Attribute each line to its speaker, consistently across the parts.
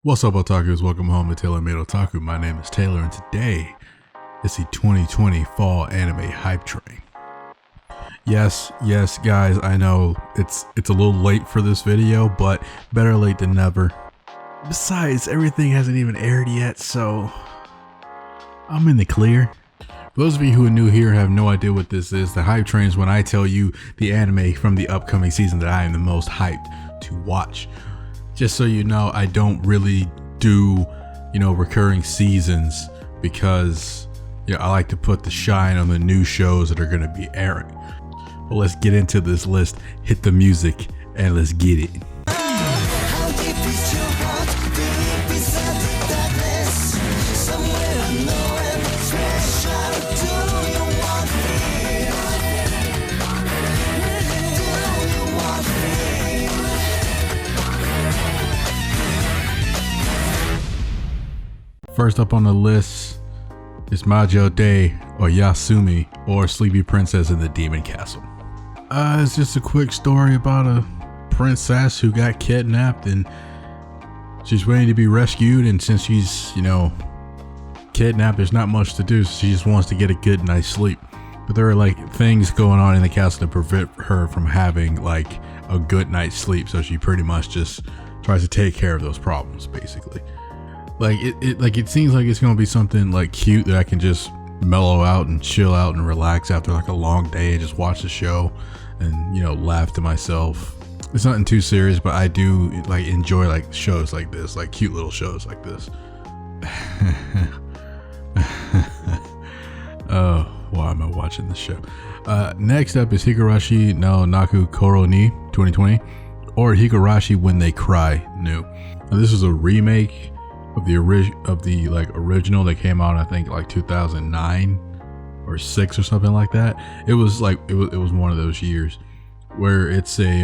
Speaker 1: What's up, otakus? Welcome home to TaylorMadeOtaku. My name is Taylor, and today is the 2020 fall anime hype train. Yes, guys, I know it's a little late for this video, but better late than never. Besides, everything hasn't even aired yet, so I'm in the clear. For those of you who are new here and have no idea what this is, the hype train is when I tell you the anime from the upcoming season that I am the most hyped to watch. Just so you know, I don't really do, recurring seasons because, I like to put the shine on the new shows that are going to be airing. But let's get into this list, hit the music, and let's get it. First up on the list is Majo Day or Yasumi or Sleepy Princess in the Demon Castle. It's just a quick story about a princess who got kidnapped and she's waiting to be rescued, and since she's, kidnapped, there's not much to do, so she just wants to get a good night's sleep. But there are things going on in the castle to prevent her from having a good night's sleep, so she pretty much just tries to take care of those problems basically. It seems like it's gonna be something cute that I can just mellow out and chill out and relax after a long day and just watch the show and laugh to myself. It's nothing too serious, but I do enjoy shows like this, cute little shows like this. Oh, why am I watching this show? Next up is Higarashi no Naku Koro ni 2020 or Higarashi When They Cry New. Now, this is a remake of the original that came out, I think 2009 or 6 or something like that. It was one of those years where it's a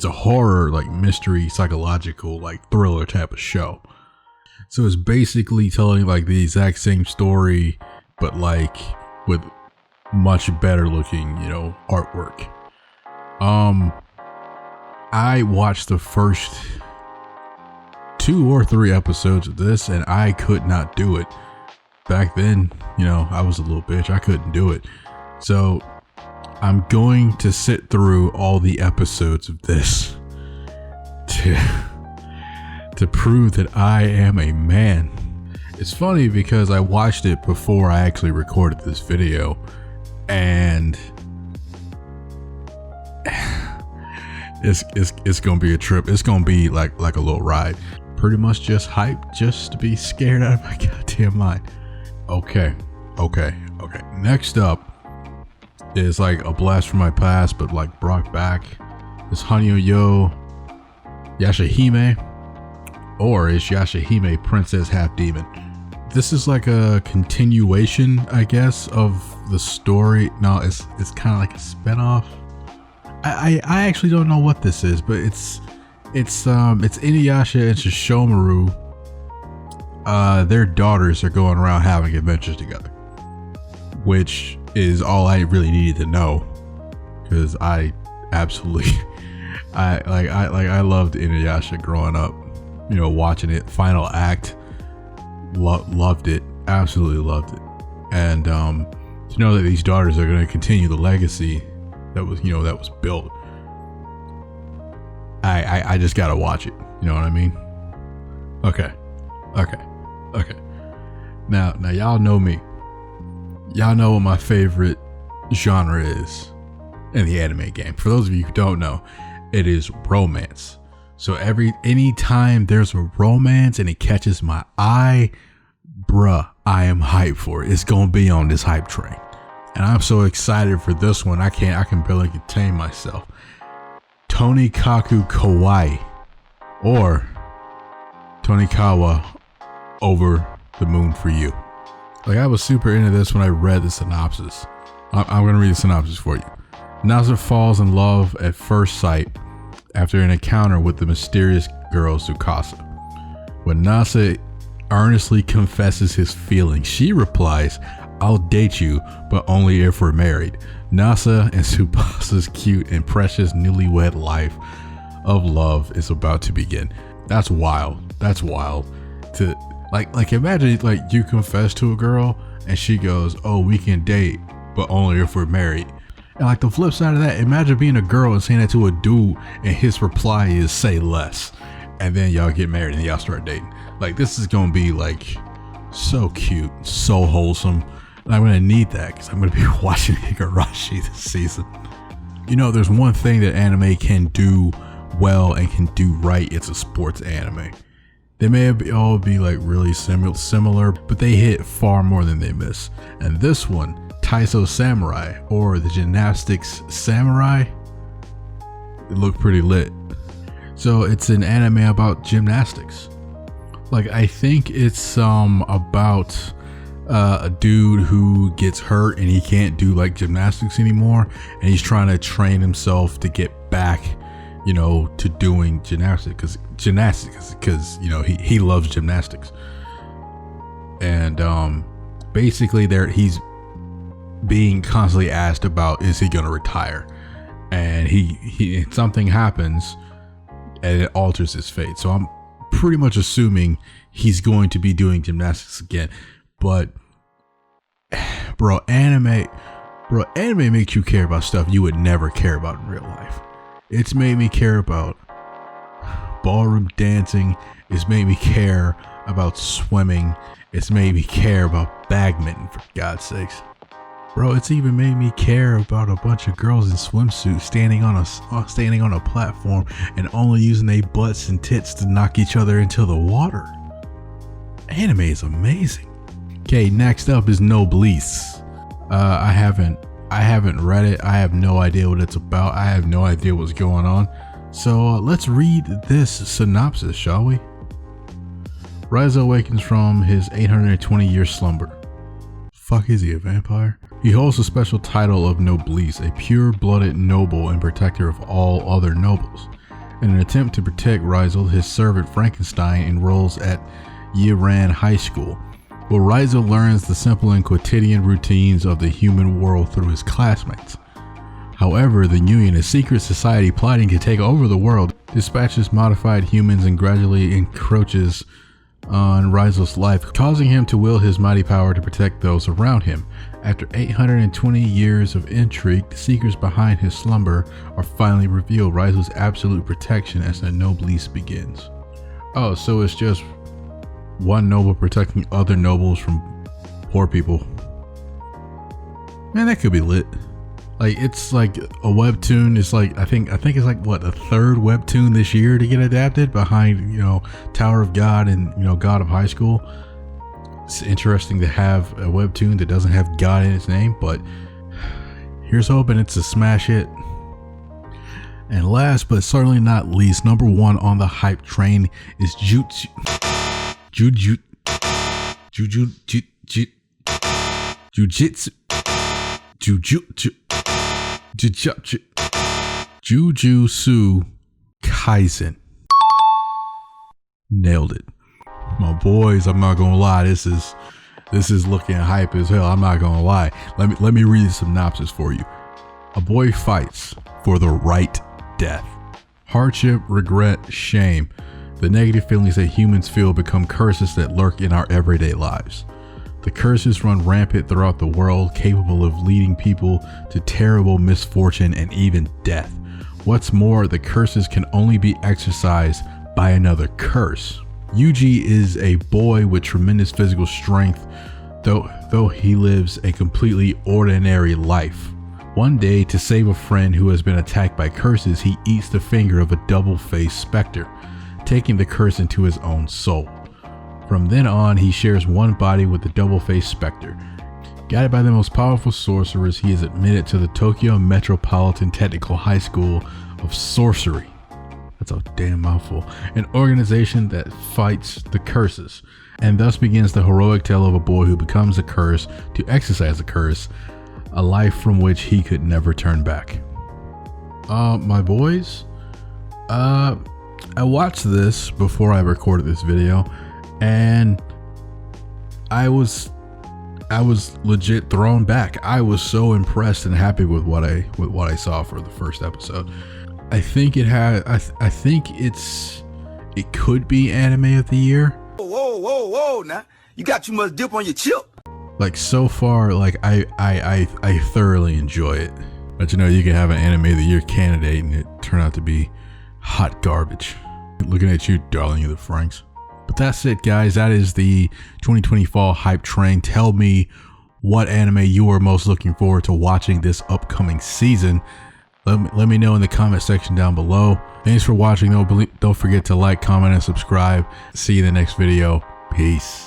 Speaker 1: horror mystery psychological thriller type of show. So it's basically telling the exact same story but with much better looking artwork. I watched the first 2 or 3 episodes of this and I could not do it. Back then, I was a little bitch. I couldn't do it. So I'm going to sit through all the episodes of this to prove that I am a man. It's funny because I watched it before I actually recorded this video, and it's gonna be a trip. It's gonna be like a little ride. Pretty much just hyped just to be scared out of my goddamn mind. Okay. Next up is a blast from my past, but brought back. Is Hanyo Yo Yashahime, or is Yashahime Princess Half Demon? This is a continuation, I guess, of the story. No, it's kind of like a spinoff. I actually don't know what this is, but it's Inuyasha and Shishomaru. Their daughters are going around having adventures together, which is all I really needed to know, because I absolutely I loved Inuyasha growing up. Watching it, final act, loved it, absolutely loved it, and to know that these daughters are going to continue the legacy that was built. I just gotta watch it. You know what I mean? Okay. Now y'all know me. Y'all know what my favorite genre is in the anime game. For those of you who don't know, it is romance. So anytime there's a romance and it catches my eye, bruh, I am hyped for it. It's gonna be on this hype train. And I'm so excited for this one. I can barely contain myself. Tonikaku Kawaii or Tonikawa Over the Moon for You. I was super into this when I read the synopsis. I'm gonna read the synopsis for you. Nasa falls in love at first sight after an encounter with the mysterious girl Tsukasa. When Nasa earnestly confesses his feelings, she replies, "I'll date you, but only if we're married." Nasa and Tsubasa's cute and precious newlywed life of love is about to begin. That's wild. That's wild. To like imagine like you confess to a girl and she goes, "Oh, we can date, but only if we're married." And like the flip side of that, imagine being a girl and saying that to a dude and his reply is "say less," and then y'all get married and y'all start dating. Like this is gonna be like so cute, so wholesome, and I'm gonna need that because I'm gonna be watching Higarashi this season. You know, there's one thing that anime can do well and can do right. It's a sports anime. They may all be like really similar, but they hit far more than they miss. And this one, Taiso Samurai, or the Gymnastics Samurai, it looked pretty lit. So it's an anime about gymnastics. Like I think it's about a dude who gets hurt and he can't do like gymnastics anymore, and he's trying to train himself to get back, you know, to doing gymnastics because you know he loves gymnastics. And basically he's being constantly asked about, is he gonna retire, and he something happens and it alters his fate. So I'm pretty much assuming he's going to be doing gymnastics again. But anime makes you care about stuff you would never care about in real life. It's made me care about ballroom dancing. It's made me care about swimming. It's made me care about badminton, for God's sakes. Bro, it's even made me care about a bunch of girls in swimsuits standing on a platform and only using their butts and tits to knock each other into the water. Anime is amazing. Okay, next up is No Bliss. I haven't read it. I have no idea what it's about. I have no idea what's going on. So let's read this synopsis, shall we? Raizo awakens from his 820-year slumber. Fuck, is he a vampire? He holds the special title of Noblesse, a pure-blooded noble and protector of all other nobles. In an attempt to protect Raizo, his servant Frankenstein enrolls at Yiran High School, where Raizo learns the simple and quotidian routines of the human world through his classmates. However, the Union, a secret society plotting to take over the world, dispatches modified humans and gradually encroaches on Raizo's life, causing him to wield his mighty power to protect those around him. After 820 years of intrigue, the secrets behind his slumber are finally revealed. Raizo's absolute protection as the Noblesse begins. Oh, so it's just one noble protecting other nobles from poor people. Man, that could be lit. Like, it's like a webtoon. It's like, I think it's like what, a third webtoon this year to get adapted behind, you know, Tower of God and, you know, God of High School. It's interesting to have a webtoon that doesn't have God in its name, but here's hoping it's a smash hit. And last but certainly not least, number one on the hype train is Jujutsu Kaisen. Nailed it. My boys, I'm not gonna lie, this is looking hype as hell. I'm not gonna lie. Let me read the synopsis for you. A boy fights for the right death. Hardship, regret, shame. The negative feelings that humans feel become curses that lurk in our everyday lives. The curses run rampant throughout the world, capable of leading people to terrible misfortune and even death. What's more, the curses can only be exorcised by another curse. Yuji is a boy with tremendous physical strength, though he lives a completely ordinary life. One day, to save a friend who has been attacked by curses, he eats the finger of a double-faced specter, taking the curse into his own soul. From then on, he shares one body with the double-faced specter. Guided by the most powerful sorcerers, he is admitted to the Tokyo Metropolitan Technical High School of Sorcery. That's a damn mouthful. An organization that fights the curses. And thus begins the heroic tale of a boy who becomes a curse to exorcise a curse, a life from which he could never turn back. My boys, I watched this before I recorded this video, and I was legit thrown back. I was so impressed and happy with what I saw for the first episode. I think it's it could be anime of the year.
Speaker 2: Whoa, now you got too much dip on your chip.
Speaker 1: Like so far, like I thoroughly enjoy it. But you know, you can have an anime of the year candidate and it turn out to be hot garbage. Looking at you, darling of the Franks. But that's it, guys. That is the 2020 fall hype train. Tell me what anime you are most looking forward to watching this upcoming season. Let me know in the comment section down below. Thanks for watching. Don't forget to like, comment, and subscribe. See you in the next video. Peace.